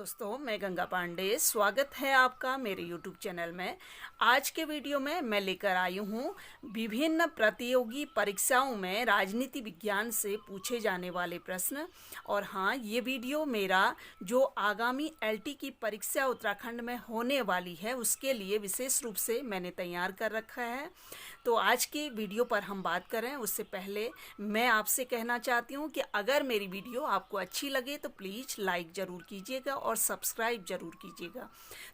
दोस्तों, मैं गंगा पांडे। स्वागत है आपका मेरे YouTube चैनल में। आज के वीडियो में मैं लेकर आई हूँ विभिन्न प्रतियोगी परीक्षाओं में राजनीति विज्ञान से पूछे जाने वाले प्रश्न। और हाँ, ये वीडियो मेरा जो आगामी LT की परीक्षा उत्तराखंड में होने वाली है उसके लिए विशेष रूप से मैंने तैयार कर रखा है। तो आज की वीडियो पर हम बात करें उससे पहले मैं आपसे कहना चाहती हूँ कि अगर मेरी वीडियो आपको अच्छी लगे तो प्लीज़ लाइक ज़रूर कीजिएगा और सब्सक्राइब ज़रूर कीजिएगा।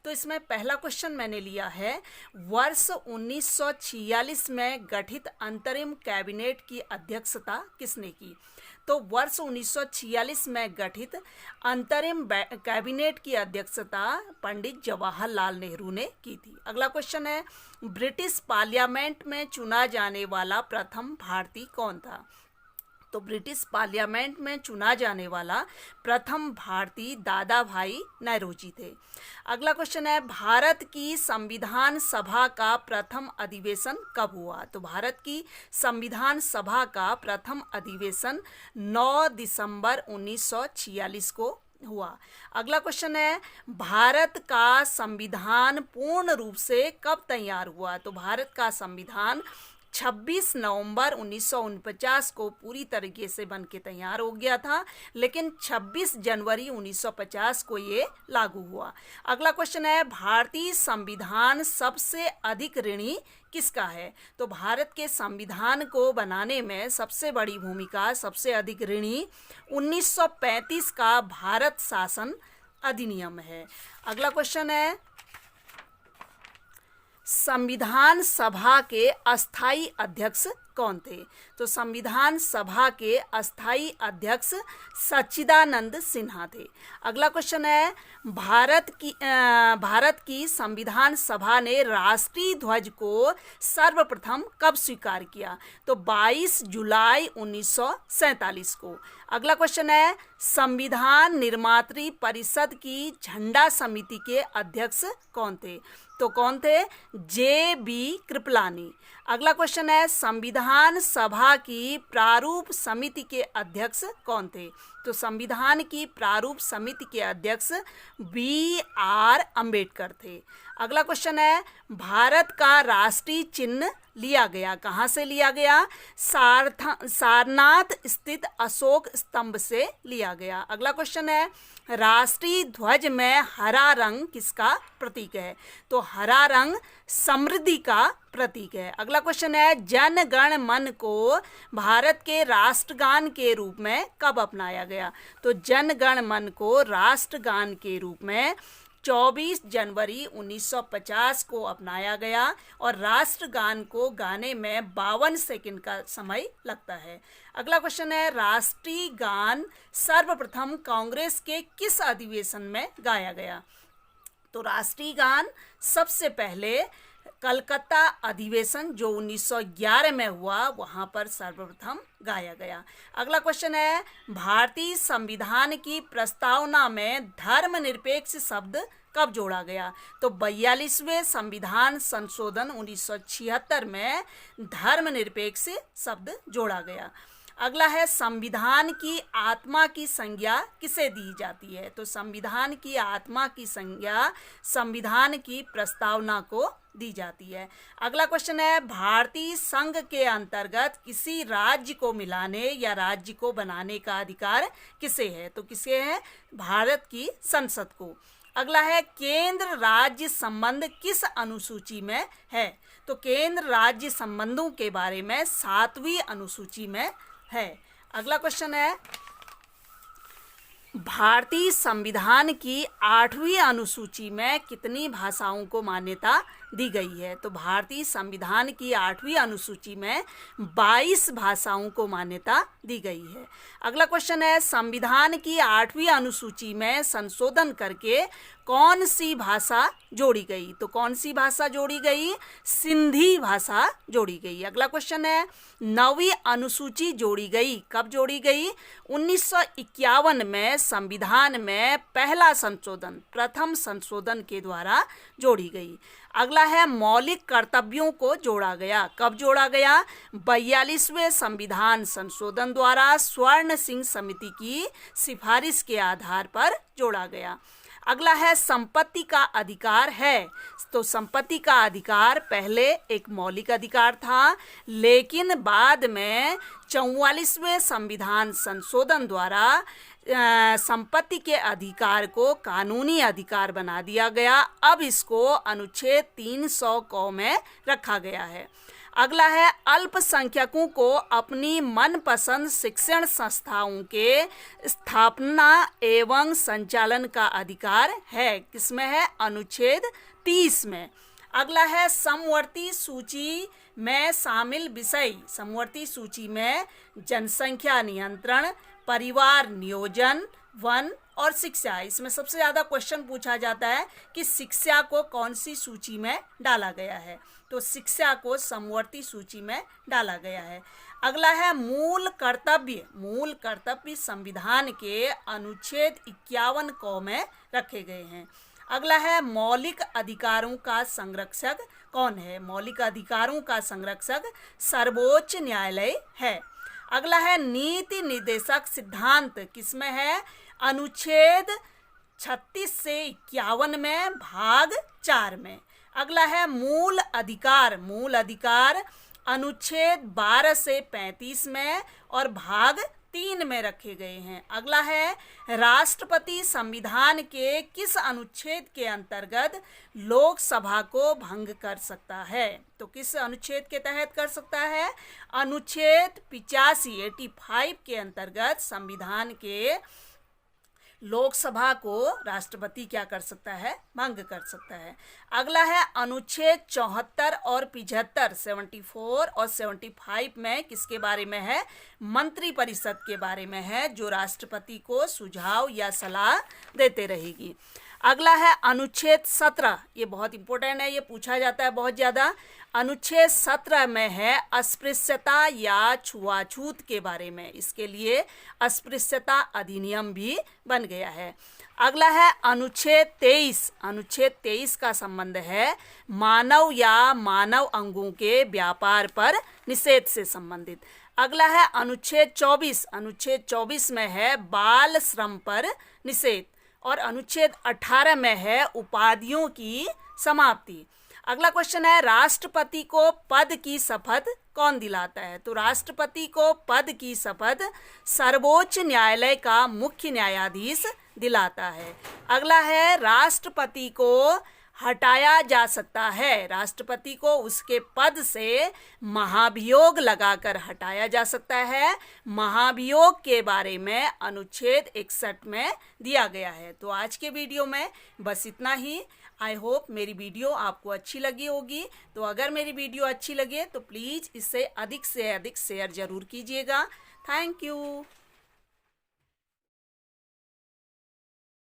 तो इसमें पहला क्वेश्चन मैंने लिया है, वर्ष 1946 में गठित अंतरिम कैबिनेट की अध्यक्षता किसने की? तो वर्ष 1946 में गठित अंतरिम कैबिनेट की अध्यक्षता पंडित जवाहरलाल नेहरू ने की थी। अगला क्वेश्चन है, ब्रिटिश पार्लियामेंट में चुना जाने वाला प्रथम भारतीय कौन था? तो ब्रिटिश पार्लियामेंट में चुना जाने वाला प्रथम भारतीय दादा भाई नौरोजी थे। अगला क्वेश्चन है, भारत की संविधान सभा का प्रथम अधिवेशन कब हुआ? तो भारत की संविधान सभा का प्रथम अधिवेशन 9 दिसंबर 1946 को हुआ। अगला क्वेश्चन है, भारत का संविधान पूर्ण रूप से कब तैयार हुआ? तो भारत का संविधान 26 नवंबर 1949 को पूरी तरीके से बन के तैयार हो गया था, लेकिन 26 जनवरी 1950 को ये लागू हुआ। अगला क्वेश्चन है, भारतीय संविधान सबसे अधिक ऋणी किसका है? तो भारत के संविधान को बनाने में सबसे बड़ी भूमिका, सबसे अधिक ऋणी 1935 का भारत शासन अधिनियम है। अगला क्वेश्चन है, संविधान सभा के अस्थाई अध्यक्ष कौन थे? तो संविधान सभा के अस्थाई अध्यक्ष सच्चिदानंद सिन्हा थे। अगला क्वेश्चन है, भारत की संविधान सभा ने राष्ट्रीय ध्वज को सर्वप्रथम कब स्वीकार किया? तो 22 जुलाई 1947 को। अगला क्वेश्चन है, संविधान निर्मात्री परिषद की झंडा समिति के अध्यक्ष कौन थे? तो कौन थे? JB कृपलानी। अगला क्वेश्चन है, संविधान सभा की प्रारूप समिति के अध्यक्ष कौन थे? तो संविधान की प्रारूप समिति के अध्यक्ष BR अम्बेडकर थे। अगला क्वेश्चन है, भारत का राष्ट्रीय चिन्ह लिया गया, कहाँ से लिया गया? सारनाथ स्थित अशोक स्तंभ से लिया गया। अगला क्वेश्चन है, राष्ट्रीय ध्वज में हरा रंग किसका प्रतीक है? तो हरा रंग समृद्धि का प्रतीक है। अगला क्वेश्चन है, जन गण मन को भारत के राष्ट्रगान के रूप में कब अपनाया गया? तो जन गण मन को राष्ट्रगान के रूप में 24 जनवरी 1950 को अपनाया गया और राष्ट्रगान को गाने में 52 सेकंड का समय लगता है। अगला क्वेश्चन है, राष्ट्रीय गान सर्वप्रथम कांग्रेस के किस अधिवेशन में गाया गया? तो राष्ट्रीय गान सबसे पहले कलकत्ता अधिवेशन जो 1911 में हुआ वहाँ पर सर्वप्रथम गाया गया। अगला क्वेश्चन है, भारतीय संविधान की प्रस्तावना में धर्मनिरपेक्ष शब्द कब जोड़ा गया? तो 42वें संविधान संशोधन 1976 में धर्मनिरपेक्ष शब्द जोड़ा गया। अगला है, संविधान की आत्मा की संज्ञा किसे दी जाती है? तो संविधान की आत्मा की संज्ञा संविधान की प्रस्तावना को दी जाती है। अगला क्वेश्चन है, भारतीय संघ के अंतर्गत किसी राज्य को मिलाने या राज्य को बनाने का अधिकार किसे है? तो किसे है? भारत की संसद को। अगला है, केंद्र राज्य संबंध किस अनुसूची में है? तो केंद्र राज्य संबंधों के बारे में 7वीं अनुसूची में है। अगला क्वेश्चन है, भारतीय संविधान की 8वीं अनुसूची में कितनी भाषाओं को मान्यता दी गई है? तो भारतीय संविधान की 8वीं अनुसूची में 22 भाषाओं को मान्यता दी गई है। अगला क्वेश्चन है, संविधान की 8वीं अनुसूची में संशोधन करके कौन सी भाषा जोड़ी गई? तो कौन सी भाषा जोड़ी गई? सिंधी भाषा जोड़ी गई। अगला क्वेश्चन है, 9वीं अनुसूची जोड़ी गई, कब जोड़ी गई? 1951 में संविधान में पहला संशोधन, प्रथम संशोधन के द्वारा जोड़ी गई। अगला है, मौलिक कर्तव्यों को जोड़ा गया, कब जोड़ा गया? 42वें संविधान संशोधन द्वारा स्वर्ण सिंह समिति की सिफारिश के आधार पर जोड़ा गया। अगला है संपत्ति का अधिकार है। तो संपत्ति का अधिकार पहले एक मौलिक अधिकार था, लेकिन बाद में 44वें संविधान संशोधन द्वारा संपत्ति के अधिकार को कानूनी अधिकार बना दिया गया। अब इसको अनुच्छेद 300 क में रखा गया है। अगला है अल्पसंख्यकों को अपनी मनपसंद शिक्षण संस्थाओं के स्थापना एवं संचालन का अधिकार है। किसमें है? अनुच्छेद 30 में। अगला है समवर्ती सूची में शामिल विषय। समवर्ती सूची में जनसंख्या नियंत्रण, परिवार नियोजन, वन और शिक्षा। इसमें सबसे ज़्यादा क्वेश्चन पूछा जाता है कि शिक्षा को कौन सी सूची में डाला गया है। तो शिक्षा को समवर्ती सूची में डाला गया है। अगला है मूल कर्तव्य। मूल कर्तव्य संविधान के अनुच्छेद 51 क में रखे गए हैं। अगला है मौलिक अधिकारों का संरक्षक कौन है? मौलिक अधिकारों का संरक्षक सर्वोच्च न्यायालय है। अगला है नीति निर्देशक सिद्धांत। किसमें है? अनुच्छेद 36 से 51 में, भाग 4 में। अगला है मूल अधिकार। मूल अधिकार अनुच्छेद 12 से 35 में और भाग 3 में रखे गए हैं। अगला है राष्ट्रपति संविधान के किस अनुच्छेद के अंतर्गत लोकसभा को भंग कर सकता है? तो किस अनुच्छेद के तहत कर सकता है? अनुच्छेद 85 के अंतर्गत संविधान के लोकसभा को राष्ट्रपति क्या कर सकता है? भंग कर सकता है। अगला है अनुच्छेद 74 और 75, 74 और 75 में किसके बारे में है? मंत्रिपरिषद के बारे में है, जो राष्ट्रपति को सुझाव या सलाह देते रहेगी। अगला है अनुच्छेद 17। ये बहुत इंपॉर्टेंट है, ये पूछा जाता है बहुत ज़्यादा। अनुच्छेद 17 में है अस्पृश्यता या छुआछूत के बारे में। इसके लिए अस्पृश्यता अधिनियम भी बन गया है। अगला है अनुच्छेद 23। अनुच्छेद 23 का संबंध है मानव या मानव अंगों के व्यापार पर निषेध से संबंधित। अगला है अनुच्छेद 24। अनुच्छेद 24 में है बाल श्रम पर निषेध। और अनुच्छेद 18 में है उपाधियों की समाप्ति। अगला क्वेश्चन है राष्ट्रपति को पद की शपथ कौन दिलाता है? तो राष्ट्रपति को पद की शपथ सर्वोच्च न्यायालय का मुख्य न्यायाधीश दिलाता है। अगला है राष्ट्रपति को हटाया जा सकता है। राष्ट्रपति को उसके पद से महाभियोग लगाकर हटाया जा सकता है। महाभियोग के बारे में अनुच्छेद 61 में दिया गया है। तो आज के वीडियो में बस इतना ही। आई होप मेरी वीडियो आपको अच्छी लगी होगी। तो अगर मेरी वीडियो अच्छी लगे तो प्लीज़ इसे अधिक से अधिक शेयर ज़रूर कीजिएगा। Thank you.